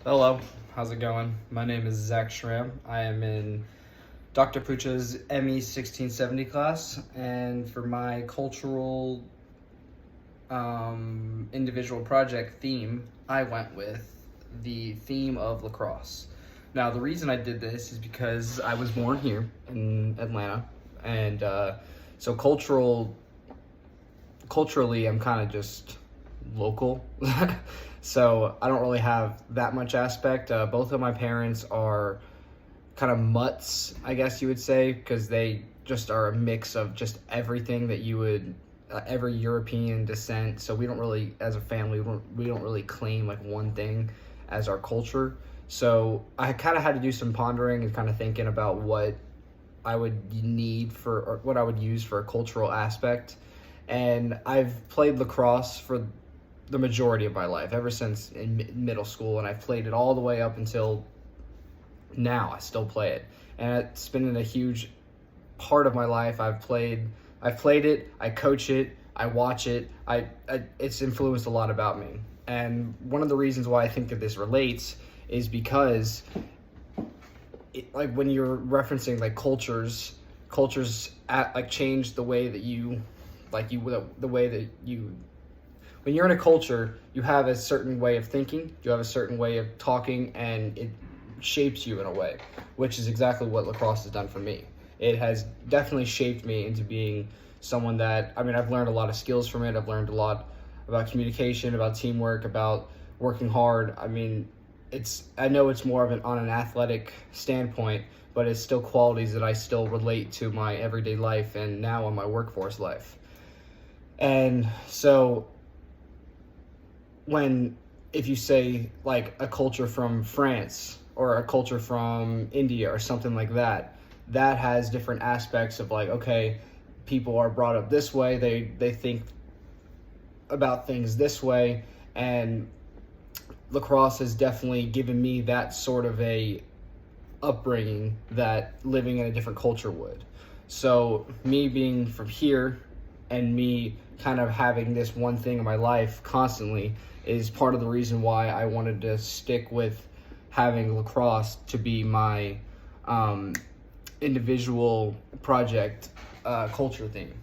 Hello, how's it going? My name is Zack Schramm. I am in Dr. Pucha's ME-1670 class, and for my cultural individual project theme, I went with the theme of lacrosse. Now, the reason I did this is because I was born here in Atlanta, and so culturally, I'm kind of just local. So I don't really have that much aspect. Both of my parents are kind of mutts, I guess you would say, because they just are a mix of just everything that you would, every European descent. So we don't really, as a family, we don't really claim like one thing as our culture. So I kind of had to do some pondering and kind of thinking about what I would need for, or what I would use for a cultural aspect. And I've played lacrosse for the majority of my life, ever since in middle school, and I've played it all the way up until now. I still play it, and it's been a huge part of my life. I've played it, I coach it, I watch it. It's influenced a lot about me. And one of the reasons why I think that this relates is because like when you're referencing like cultures change the way that you the way that you when you're in a culture, you have a certain way of thinking, you have a certain way of talking, and it shapes you in a way, which is exactly what lacrosse has done for me. It has definitely shaped me into being someone that, I've learned a lot of skills from it. I've learned a lot about communication, about teamwork, about working hard. I know it's more of on an athletic standpoint, but it's still qualities that I still relate to my everyday life and now in my workforce life. And so if you say like a culture from France or a culture from India or something like that, that has different aspects of like, okay, people are brought up this way, they think about things this way, and lacrosse has definitely given me that sort of a upbringing that living in a different culture would. So me being from here and me kind of having this one thing in my life constantly is part of the reason why I wanted to stick with having lacrosse to be my individual project culture theme.